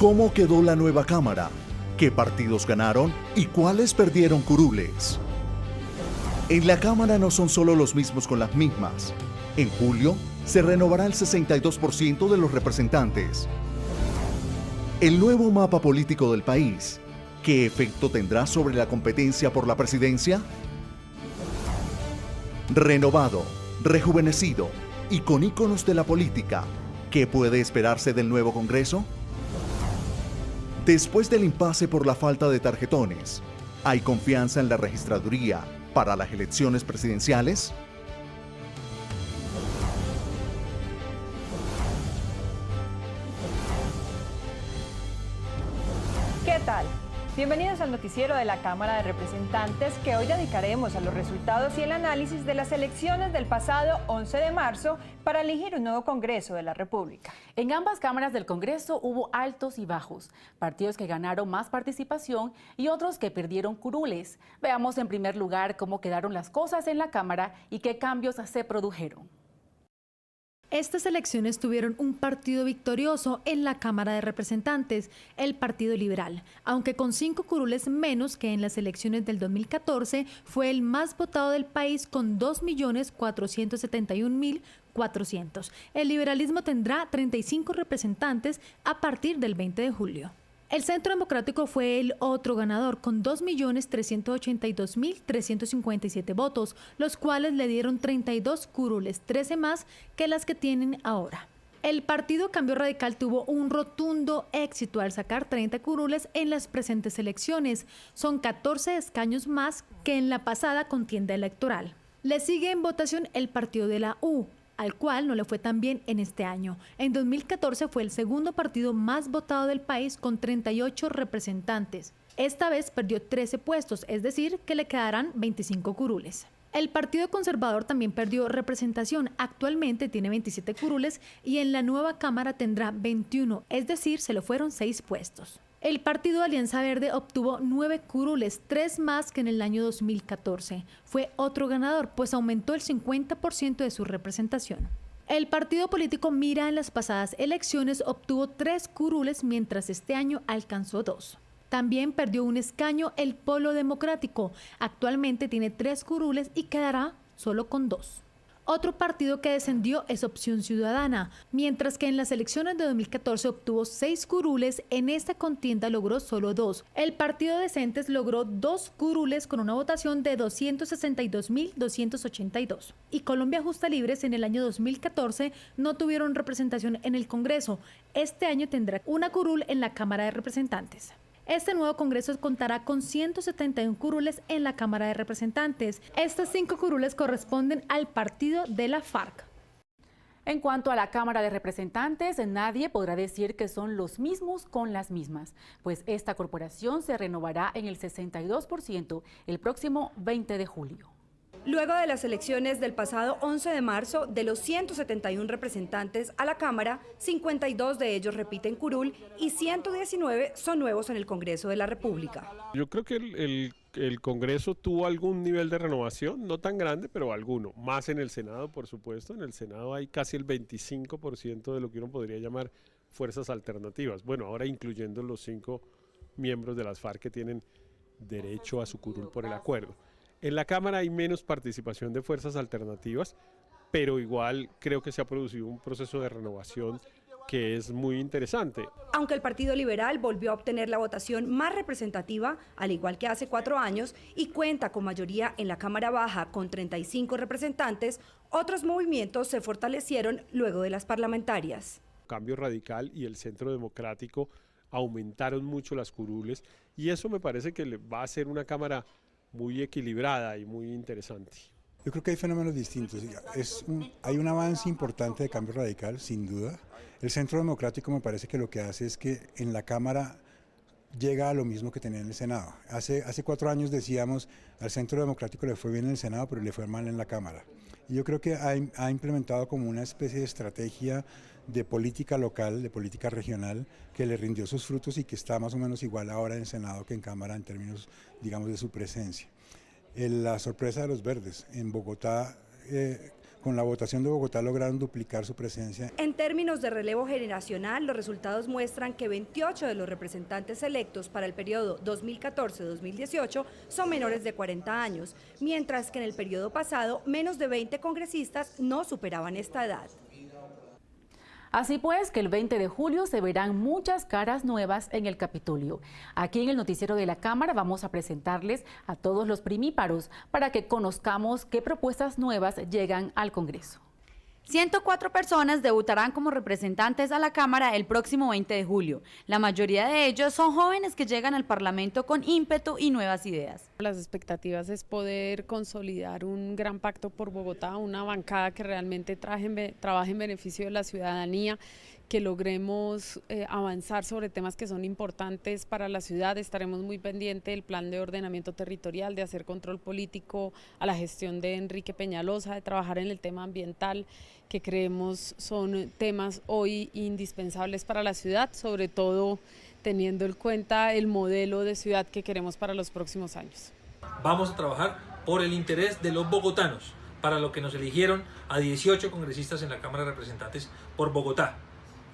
¿Cómo quedó la nueva Cámara? ¿Qué partidos ganaron y cuáles perdieron curules? En la Cámara no son solo los mismos con las mismas. En julio se renovará el 62% de los representantes. El nuevo mapa político del país, ¿qué efecto tendrá sobre la competencia por la presidencia? Renovado, rejuvenecido y con íconos de la política, ¿qué puede esperarse del nuevo Congreso? Después del impasse por la falta de tarjetones, ¿hay confianza en la registraduría para las elecciones presidenciales? ¿Qué tal? Bienvenidos al noticiero de la Cámara de Representantes, que hoy dedicaremos a los resultados y el análisis de las elecciones del pasado 11 de marzo para elegir un nuevo Congreso de la República. En ambas cámaras del Congreso hubo altos y bajos, partidos que ganaron más participación y otros que perdieron curules. Veamos en primer lugar cómo quedaron las cosas en la Cámara y qué cambios se produjeron. Estas elecciones tuvieron un partido victorioso en la Cámara de Representantes, el Partido Liberal, aunque con 5 curules menos que en las elecciones del 2014, fue el más votado del país con 2.471.400. El liberalismo tendrá 35 representantes a partir del 20 de julio. El Centro Democrático fue el otro ganador con 2.382.357 votos, los cuales le dieron 32 curules, 13 más que las que tienen ahora. El Partido Cambio Radical tuvo un rotundo éxito al sacar 30 curules en las presentes elecciones. Son 14 escaños más que en la pasada contienda electoral. Le sigue en votación el Partido de la U, al cual no le fue tan bien en este año. En 2014 fue el segundo partido más votado del país con 38 representantes. Esta vez perdió 13 puestos, es decir, que le quedarán 25 curules. El Partido Conservador también perdió representación. Actualmente tiene 27 curules y en la nueva Cámara tendrá 21, es decir, se le fueron 6 puestos. El Partido Alianza Verde obtuvo 9 curules, 3 más que en el año 2014. Fue otro ganador, pues aumentó el 50% de su representación. El partido político Mira en las pasadas elecciones obtuvo 3 curules, mientras este año alcanzó 2. También perdió un escaño el Polo Democrático. Actualmente tiene 3 curules y quedará solo con 2. Otro partido que descendió es Opción Ciudadana. Mientras que en las elecciones de 2014 obtuvo 6 curules, en esta contienda logró solo 2. El Partido Decentes logró 2 curules con una votación de 262.282. Y Colombia Justa Libres en el año 2014 no tuvieron representación en el Congreso. Este año tendrá una curul en la Cámara de Representantes. Este nuevo Congreso contará con 171 curules en la Cámara de Representantes. Estas 5 curules corresponden al partido de la FARC. En cuanto a la Cámara de Representantes, nadie podrá decir que son los mismos con las mismas, pues esta corporación se renovará en el 62% el próximo 20 de julio. Luego de las elecciones del pasado 11 de marzo, de los 171 representantes a la Cámara, 52 de ellos repiten curul y 119 son nuevos en el Congreso de la República. Yo creo que el Congreso tuvo algún nivel de renovación, no tan grande, pero alguno. Más en el Senado, por supuesto. En el Senado hay casi el 25% de lo que uno podría llamar fuerzas alternativas. Bueno, ahora incluyendo los 5 miembros de las FARC que tienen derecho a su curul por el acuerdo. En la Cámara hay menos participación de fuerzas alternativas, pero igual creo que se ha producido un proceso de renovación que es muy interesante. Aunque el Partido Liberal volvió a obtener la votación más representativa, al igual que hace 4 años, y cuenta con mayoría en la Cámara Baja con 35 representantes, otros movimientos se fortalecieron luego de las parlamentarias. Cambio Radical y el Centro Democrático aumentaron mucho las curules y eso me parece que va a ser una Cámara muy equilibrada y muy interesante. Yo creo que hay fenómenos distintos. Hay un avance importante de Cambio Radical, sin duda. El Centro Democrático me parece que lo que hace es que en la Cámara llega a lo mismo que tenía en el Senado. Hace 4 años decíamos, al Centro Democrático le fue bien en el Senado, pero le fue mal en la Cámara. Y yo creo que ha implementado como una especie de estrategia de política local, de política regional, que le rindió sus frutos y que está más o menos igual ahora en Senado que en Cámara en términos, digamos, de su presencia. La sorpresa de los verdes en Bogotá con la votación de Bogotá lograron duplicar su presencia. En términos de relevo generacional, los resultados muestran que 28 de los representantes electos para el periodo 2014-2018 son menores de 40 años, mientras que en el periodo pasado menos de 20 congresistas no superaban esta edad. Así pues, que el 20 de julio se verán muchas caras nuevas en el Capitolio. Aquí en el noticiero de la Cámara vamos a presentarles a todos los primíparos para que conozcamos qué propuestas nuevas llegan al Congreso. 104 personas debutarán como representantes a la Cámara el próximo 20 de julio. La mayoría de ellos son jóvenes que llegan al Parlamento con ímpetu y nuevas ideas. Las expectativas es poder consolidar un gran pacto por Bogotá, una bancada que realmente trabaje en beneficio de la ciudadanía, que logremos avanzar sobre temas que son importantes para la ciudad. Estaremos muy pendientes del plan de ordenamiento territorial, de hacer control político a la gestión de Enrique Peñalosa, de trabajar en el tema ambiental, que creemos son temas hoy indispensables para la ciudad, sobre todo teniendo en cuenta el modelo de ciudad que queremos para los próximos años. Vamos a trabajar por el interés de los bogotanos, para lo que nos eligieron a 18 congresistas en la Cámara de Representantes por Bogotá.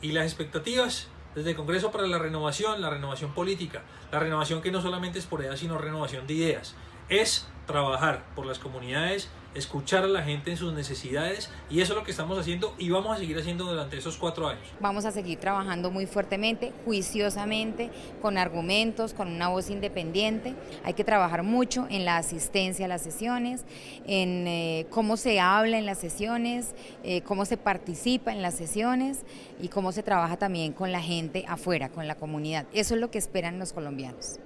Y las expectativas desde el Congreso para la renovación política, la renovación que no solamente es por edad, sino renovación de ideas, es trabajar por las comunidades, escuchar a la gente en sus necesidades, y eso es lo que estamos haciendo y vamos a seguir haciendo durante esos 4 años. Vamos a seguir trabajando muy fuertemente, juiciosamente, con argumentos, con una voz independiente. Hay que trabajar mucho en la asistencia a las sesiones, en cómo se habla en las sesiones, cómo se participa en las sesiones y cómo se trabaja también con la gente afuera, con la comunidad. Eso es lo que esperan los colombianos.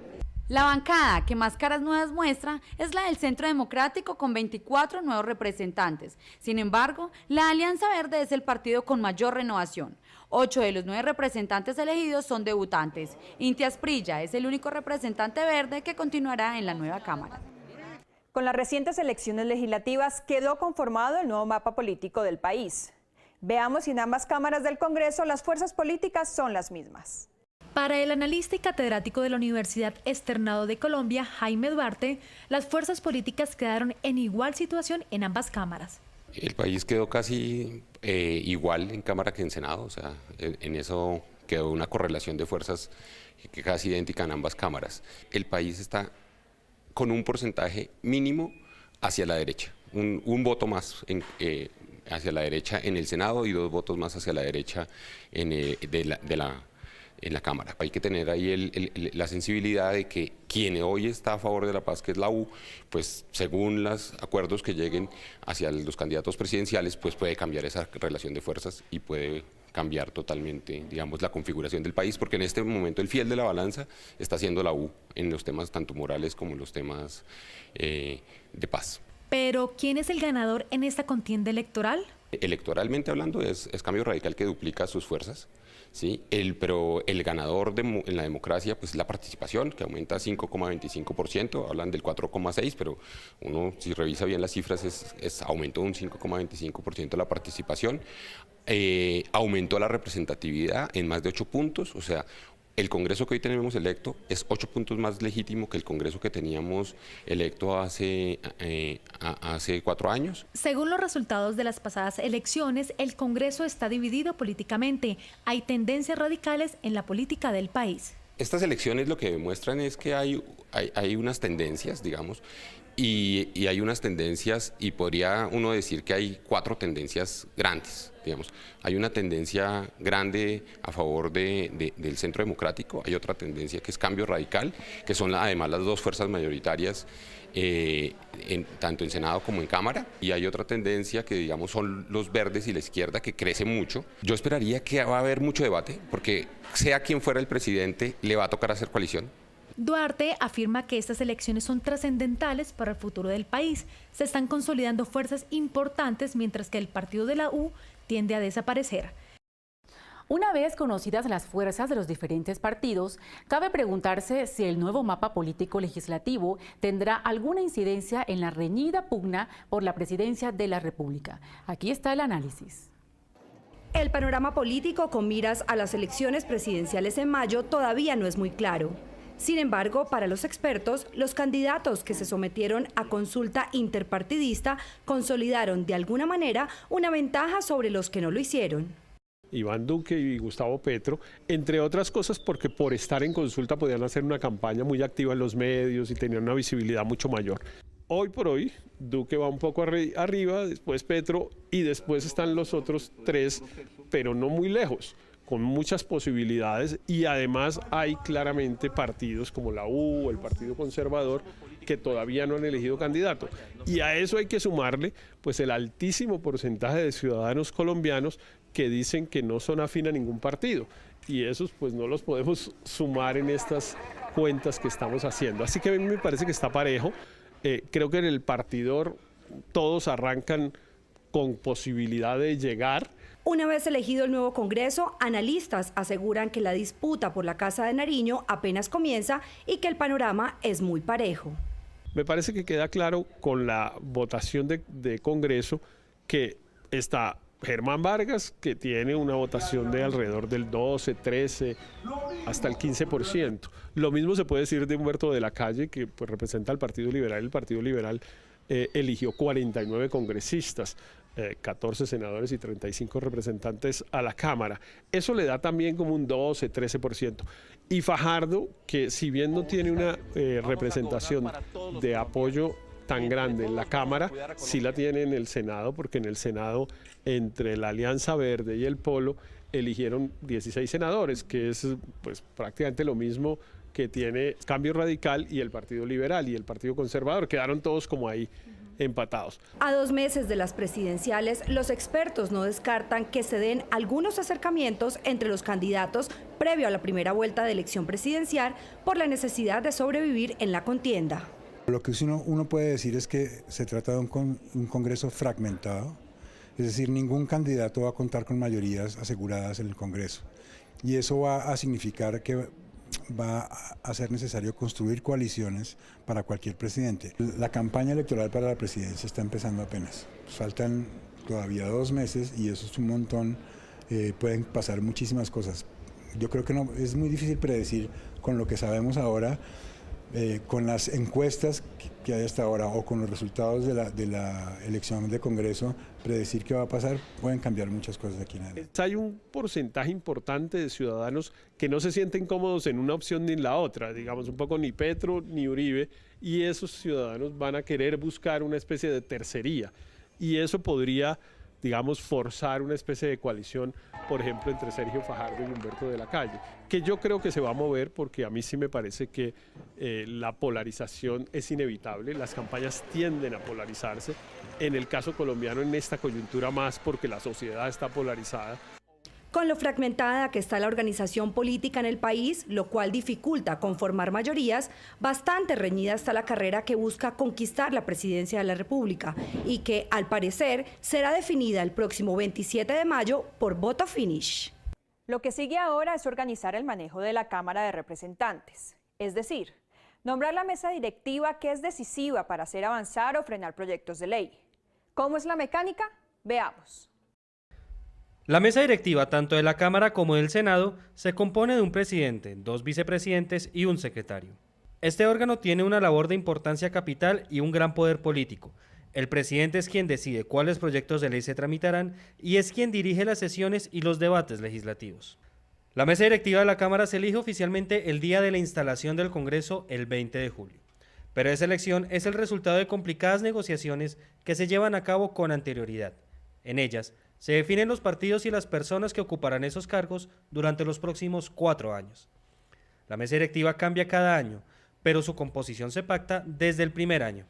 La bancada que más caras nuevas muestra es la del Centro Democrático con 24 nuevos representantes. Sin embargo, la Alianza Verde es el partido con mayor renovación. 8 de los 9 representantes elegidos son debutantes. Inti Asprilla es el único representante verde que continuará en la nueva Cámara. Con las recientes elecciones legislativas quedó conformado el nuevo mapa político del país. Veamos si en ambas cámaras del Congreso las fuerzas políticas son las mismas. Para el analista y catedrático de la Universidad Externado de Colombia, Jaime Duarte, las fuerzas políticas quedaron en igual situación en ambas cámaras. El país quedó casi igual en Cámara que en Senado, o sea, en eso quedó una correlación de fuerzas que casi idéntica en ambas cámaras. El país está con un porcentaje mínimo hacia la derecha, un voto más hacia la derecha en el Senado y 2 votos más hacia la derecha en la Cámara. Hay que tener ahí la sensibilidad de que quien hoy está a favor de la paz, que es la U, pues según los acuerdos que lleguen hacia los candidatos presidenciales, pues puede cambiar esa relación de fuerzas y puede cambiar totalmente, digamos, la configuración del país, porque en este momento el fiel de la balanza está siendo la U en los temas tanto morales como en los temas de paz. Pero, ¿quién es el ganador en esta contienda electoral? Electoralmente hablando es Cambio Radical, que duplica sus fuerzas. ¿Sí? Pero el ganador en la democracia, pues la participación, que aumenta 5,25%, hablan del 4,6%, pero uno si revisa bien las cifras aumentó un 5,25% la participación, aumentó la representatividad en más de 8 puntos, o sea, el Congreso que hoy tenemos electo es 8 puntos más legítimo que el Congreso que teníamos electo hace 4 años. Según los resultados de las pasadas elecciones, el Congreso está dividido políticamente. Hay tendencias radicales en la política del país. Estas elecciones lo que demuestran es que hay unas tendencias, digamos, y hay unas tendencias, y podría uno decir que hay 4 tendencias grandes, digamos. Hay una tendencia grande a favor del Centro Democrático, hay otra tendencia que es Cambio Radical, que son además las 2 fuerzas mayoritarias, tanto en Senado como en Cámara, y hay otra tendencia que, digamos, son los verdes y la izquierda, que crece mucho. Yo esperaría que va a haber mucho debate, porque sea quien fuera el presidente, le va a tocar hacer coalición. Duarte afirma que estas elecciones son trascendentales para el futuro del país. Se están consolidando fuerzas importantes, mientras que el partido de la U tiende a desaparecer. Una vez conocidas las fuerzas de los diferentes partidos, cabe preguntarse si el nuevo mapa político legislativo tendrá alguna incidencia en la reñida pugna por la presidencia de la República. Aquí está el análisis. El panorama político con miras a las elecciones presidenciales en mayo todavía no es muy claro. Sin embargo, para los expertos, los candidatos que se sometieron a consulta interpartidista consolidaron de alguna manera una ventaja sobre los que no lo hicieron. Iván Duque y Gustavo Petro, entre otras cosas porque por estar en consulta podían hacer una campaña muy activa en los medios y tenían una visibilidad mucho mayor. Hoy por hoy, Duque va un poco arriba, después Petro y después están los otros tres, pero no muy lejos, con muchas posibilidades, y además hay claramente partidos como la U, el Partido Conservador, que todavía no han elegido candidato. Y a eso hay que sumarle pues el altísimo porcentaje de ciudadanos colombianos que dicen que no son afín a ningún partido. Y esos pues no los podemos sumar en estas cuentas que estamos haciendo. Así que a mí me parece que está parejo. Creo que en el partidor todos arrancan con posibilidad de llegar. Una vez elegido el nuevo Congreso, analistas aseguran que la disputa por la Casa de Nariño apenas comienza y que el panorama es muy parejo. Me parece que queda claro con la votación de Congreso que está Germán Vargas, que tiene una votación de alrededor del 12, 13, hasta el 15%. Lo mismo se puede decir de Humberto de la Calle, que pues, representa al Partido Liberal. El Partido Liberal eligió 49 congresistas, 14 senadores y 35 representantes a la Cámara. Eso le da también como un 12, 13%. Y Fajardo, que si bien no tiene una representación de apoyo tan grande en la Cámara, sí la tiene en el Senado, porque en el Senado, entre la Alianza Verde y el Polo, eligieron 16 senadores, que es pues prácticamente lo mismo que tiene Cambio Radical y el Partido Liberal y el Partido Conservador. Quedaron todos como ahí empatados. A 2 meses de las presidenciales, los expertos no descartan que se den algunos acercamientos entre los candidatos previo a la primera vuelta de elección presidencial por la necesidad de sobrevivir en la contienda. Lo que uno puede decir es que se trata de un Congreso fragmentado, es decir, ningún candidato va a contar con mayorías aseguradas en el Congreso. Y eso va a significar que va a ser necesario construir coaliciones para cualquier presidente. La campaña electoral para la presidencia está empezando apenas. Faltan todavía 2 meses y eso es un montón, pueden pasar muchísimas cosas. Yo creo que no, es muy difícil predecir con lo que sabemos ahora, con las encuestas que hay hasta ahora o con los resultados de la elección de Congreso, predecir qué va a pasar, pueden cambiar muchas cosas de aquí en adelante. Hay un porcentaje importante de ciudadanos que no se sienten cómodos en una opción ni en la otra, digamos un poco ni Petro ni Uribe, y esos ciudadanos van a querer buscar una especie de tercería, y eso podría, digamos, forzar una especie de coalición, por ejemplo, entre Sergio Fajardo y Humberto de la Calle, que yo creo que se va a mover porque a mí sí me parece que la polarización es inevitable, las campañas tienden a polarizarse, en el caso colombiano en esta coyuntura más porque la sociedad está polarizada. Con lo fragmentada que está la organización política en el país, lo cual dificulta conformar mayorías, bastante reñida está la carrera que busca conquistar la presidencia de la República y que, al parecer, será definida el próximo 27 de mayo por voto finish. Lo que sigue ahora es organizar el manejo de la Cámara de Representantes, es decir, nombrar la mesa directiva que es decisiva para hacer avanzar o frenar proyectos de ley. ¿Cómo es la mecánica? Veamos. La mesa directiva, tanto de la Cámara como del Senado, se compone de un presidente, 2 vicepresidentes y un secretario. Este órgano tiene una labor de importancia capital y un gran poder político. El presidente es quien decide cuáles proyectos de ley se tramitarán y es quien dirige las sesiones y los debates legislativos. La mesa directiva de la Cámara se elige oficialmente el día de la instalación del Congreso, el 20 de julio. Pero esa elección es el resultado de complicadas negociaciones que se llevan a cabo con anterioridad. En ellas, se definen los partidos y las personas que ocuparán esos cargos durante los próximos 4 años. La mesa directiva cambia cada año, pero su composición se pacta desde el primer año.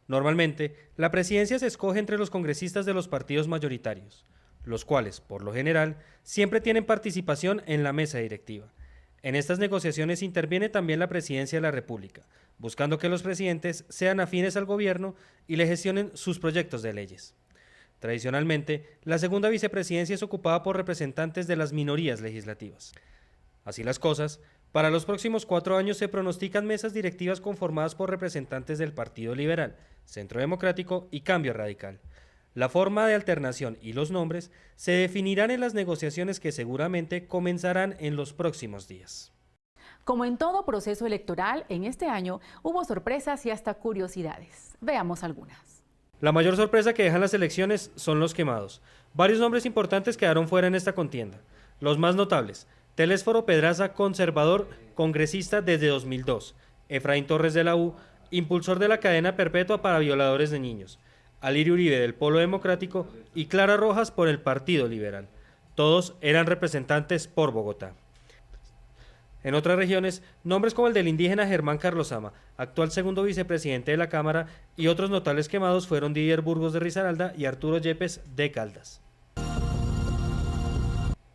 Normalmente, la presidencia se escoge entre los congresistas de los partidos mayoritarios, los cuales, por lo general, siempre tienen participación en la mesa directiva. En estas negociaciones interviene también la Presidencia de la República, buscando que los presidentes sean afines al gobierno y le gestionen sus proyectos de leyes. Tradicionalmente, la segunda vicepresidencia es ocupada por representantes de las minorías legislativas. Así las cosas, para los próximos 4 años se pronostican mesas directivas conformadas por representantes del Partido Liberal, Centro Democrático y Cambio Radical. La forma de alternación y los nombres se definirán en las negociaciones que seguramente comenzarán en los próximos días. Como en todo proceso electoral, en este año hubo sorpresas y hasta curiosidades. Veamos algunas. La mayor sorpresa que dejan las elecciones son los quemados. Varios nombres importantes quedaron fuera en esta contienda. Los más notables: Telésforo Pedraza, conservador, congresista desde 2002. Efraín Torres de la U, impulsor de la cadena perpetua para violadores de niños. Alirio Uribe del Polo Democrático y Clara Rojas por el Partido Liberal. Todos eran representantes por Bogotá. En otras regiones, nombres como el del indígena Germán Carlosama, actual segundo vicepresidente de la Cámara, y otros notables quemados fueron Didier Burgos de Risaralda y Arturo Yepes de Caldas.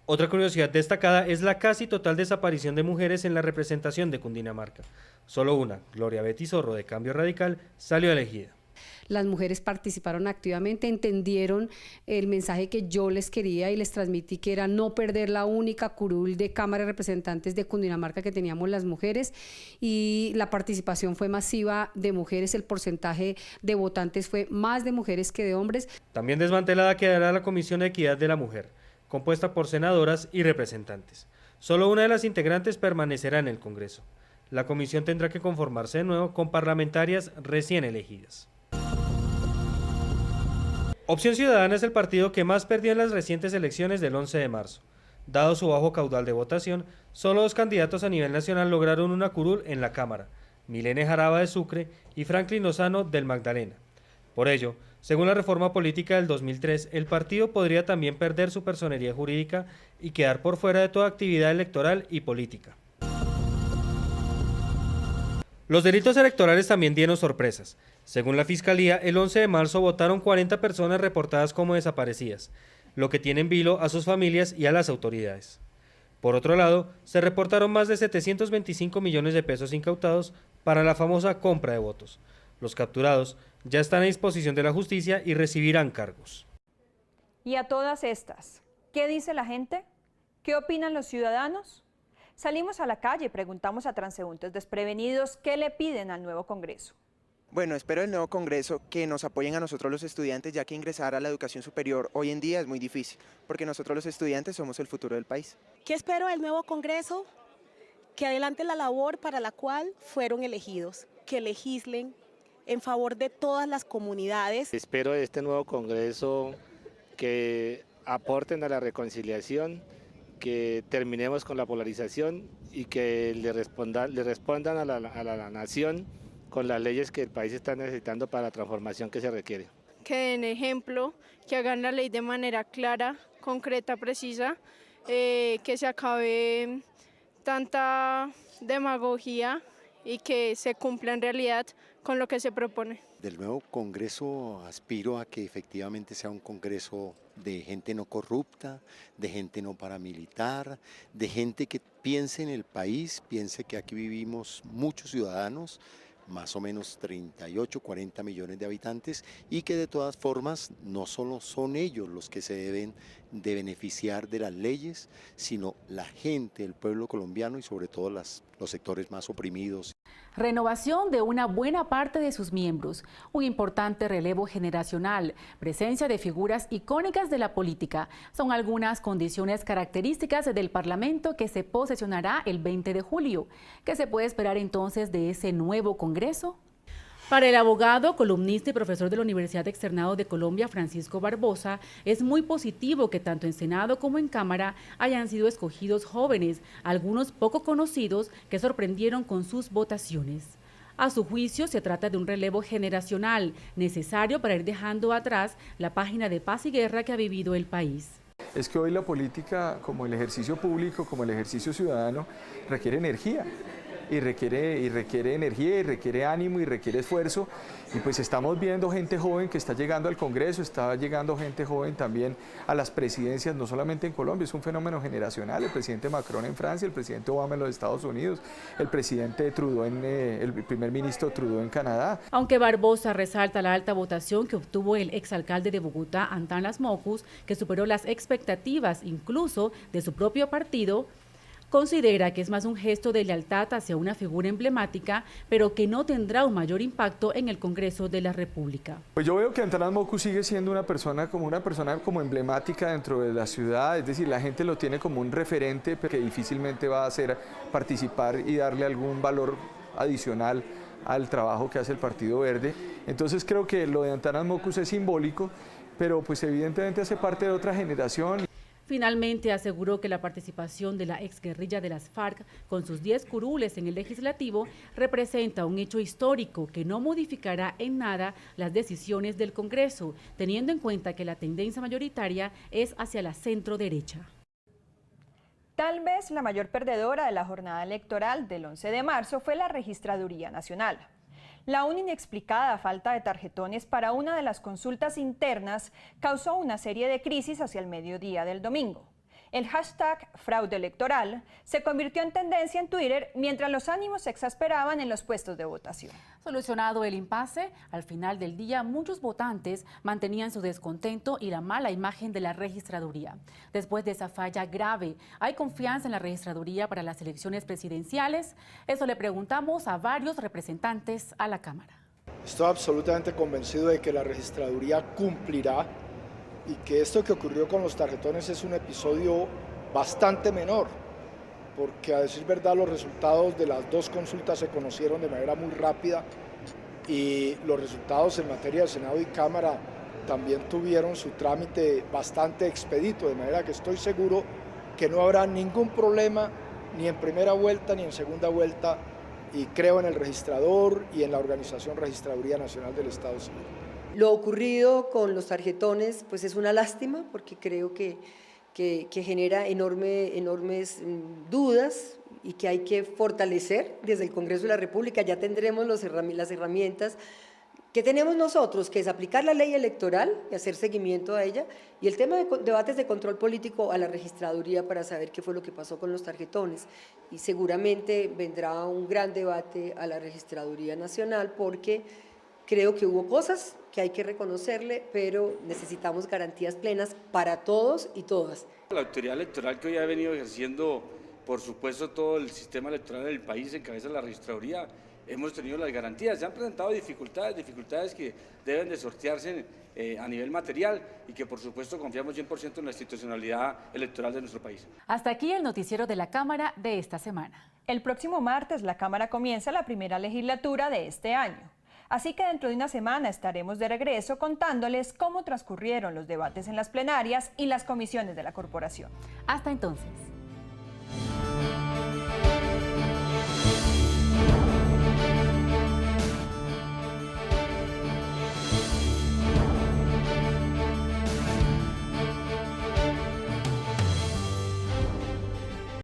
Otra curiosidad destacada es la casi total desaparición de mujeres en la representación de Cundinamarca. Solo una, Gloria Betty Zorro de Cambio Radical, salió elegida. Las mujeres participaron activamente, entendieron el mensaje que yo les quería y les transmití, que era no perder la única curul de Cámara de Representantes de Cundinamarca que teníamos las mujeres, y la participación fue masiva de mujeres, el porcentaje de votantes fue más de mujeres que de hombres. También desmantelada quedará la Comisión de Equidad de la Mujer, compuesta por senadoras y representantes. Solo una de las integrantes permanecerá en el Congreso. La comisión tendrá que conformarse de nuevo con parlamentarias recién elegidas. Opción Ciudadana es el partido que más perdió en las recientes elecciones del 11 de marzo. Dado su bajo caudal de votación, solo 2 candidatos a nivel nacional lograron una curul en la Cámara: Milene Jaraba de Sucre y Franklin Lozano del Magdalena. Por ello, según la reforma política del 2003, el partido podría también perder su personería jurídica y quedar por fuera de toda actividad electoral y política. Los delitos electorales también dieron sorpresas. Según la Fiscalía, el 11 de marzo votaron 40 personas reportadas como desaparecidas, lo que tiene en vilo a sus familias y a las autoridades. Por otro lado, se reportaron más de 725 millones de pesos incautados para la famosa compra de votos. Los capturados ya están a disposición de la justicia y recibirán cargos. Y a todas estas, ¿qué dice la gente? ¿Qué opinan los ciudadanos? Salimos a la calle y preguntamos a transeúntes desprevenidos qué le piden al nuevo Congreso. Bueno, espero del nuevo Congreso que nos apoyen a nosotros los estudiantes, ya que ingresar a la educación superior hoy en día es muy difícil, porque nosotros los estudiantes somos el futuro del país. ¿Qué espero del nuevo Congreso? Que adelante la labor para la cual fueron elegidos, que legislen en favor de todas las comunidades. Espero de este nuevo Congreso que aporten a la reconciliación, que terminemos con la polarización y que le respondan a la nación con las leyes que el país está necesitando para la transformación que se requiere. Que den ejemplo, que hagan la ley de manera clara, concreta, precisa, que se acabe tanta demagogia y que se cumpla en realidad con lo que se propone. Del nuevo Congreso aspiro a que efectivamente sea un Congreso de gente no corrupta, de gente no paramilitar, de gente que piense en el país, piense que aquí vivimos muchos ciudadanos, más o menos 38, 40 millones de habitantes, y que de todas formas no solo son ellos los que se deben de beneficiar de las leyes, sino la gente, el pueblo colombiano y sobre todo los sectores más oprimidos. Renovación de una buena parte de sus miembros, un importante relevo generacional, presencia de figuras icónicas de la política, son algunas condiciones características del Parlamento que se posesionará el 20 de julio. ¿Qué se puede esperar entonces de ese nuevo Congreso? Para el abogado, columnista y profesor de la Universidad Externado de Colombia, Francisco Barbosa, es muy positivo que tanto en Senado como en Cámara hayan sido escogidos jóvenes, algunos poco conocidos, que sorprendieron con sus votaciones. A su juicio, se trata de un relevo generacional necesario para ir dejando atrás la página de paz y guerra que ha vivido el país. Es que hoy la política, como el ejercicio público, como el ejercicio ciudadano, requiere energía. Y requiere energía, y requiere ánimo, y requiere esfuerzo, y pues estamos viendo gente joven que está llegando al Congreso, está llegando gente joven también a las presidencias, no solamente en Colombia, es un fenómeno generacional. El presidente Macron en Francia, el presidente Obama en los Estados Unidos, el presidente Trudeau el primer ministro Trudeau en Canadá. Aunque Barbosa resalta la alta votación que obtuvo el exalcalde de Bogotá, Antán Las Mocus, que superó las expectativas incluso de su propio partido, Considera que es más un gesto de lealtad hacia una figura emblemática, pero que no tendrá un mayor impacto en el Congreso de la República. Pues yo veo que Antanas Mockus sigue siendo una persona como emblemática dentro de la ciudad, es decir, la gente lo tiene como un referente, pero que difícilmente va a hacer participar y darle algún valor adicional al trabajo que hace el Partido Verde. Entonces creo que lo de Antanas Mockus es simbólico, pero pues evidentemente hace parte de otra generación. Finalmente aseguró que la participación de la exguerrilla de las FARC con sus 10 curules en el legislativo representa un hecho histórico que no modificará en nada las decisiones del Congreso, teniendo en cuenta que la tendencia mayoritaria es hacia la centro derecha. Tal vez la mayor perdedora de la jornada electoral del 11 de marzo fue la Registraduría Nacional. La aún inexplicada falta de tarjetones para una de las consultas internas causó una serie de crisis hacia el mediodía del domingo. El hashtag fraude electoral se convirtió en tendencia en Twitter mientras los ánimos se exasperaban en los puestos de votación. Solucionado el impasse, al final del día muchos votantes mantenían su descontento y la mala imagen de la registraduría. Después de esa falla grave, ¿hay confianza en la registraduría para las elecciones presidenciales? Eso le preguntamos a varios representantes a la Cámara. Estoy absolutamente convencido de que la registraduría cumplirá y que esto que ocurrió con los tarjetones es un episodio bastante menor, porque a decir verdad los resultados de las dos consultas se conocieron de manera muy rápida y los resultados en materia de Senado y Cámara también tuvieron su trámite bastante expedito, de manera que estoy seguro que no habrá ningún problema ni en primera vuelta ni en segunda vuelta, y creo en el registrador y en la organización Registraduría Nacional del Estado Civil. Lo ocurrido con los tarjetones pues es una lástima, porque creo que genera enormes dudas y que hay que fortalecer desde el Congreso de la República. Ya tendremos las herramientas que tenemos nosotros, que es aplicar la ley electoral y hacer seguimiento a ella, y el tema de debates de control político a la registraduría para saber qué fue lo que pasó con los tarjetones. Y seguramente vendrá un gran debate a la Registraduría Nacional, porque creo que hubo cosas que hay que reconocerle, pero necesitamos garantías plenas para todos y todas. La autoridad electoral que hoy ha venido ejerciendo, por supuesto, todo el sistema electoral del país en cabeza de la registraduría, hemos tenido las garantías. Se han presentado dificultades que deben de sortearse a nivel material, y que por supuesto confiamos 100% en la institucionalidad electoral de nuestro país. Hasta aquí el noticiero de la Cámara de esta semana. El próximo martes la Cámara comienza la primera legislatura de este año. Así que dentro de una semana estaremos de regreso contándoles cómo transcurrieron los debates en las plenarias y las comisiones de la corporación. Hasta entonces.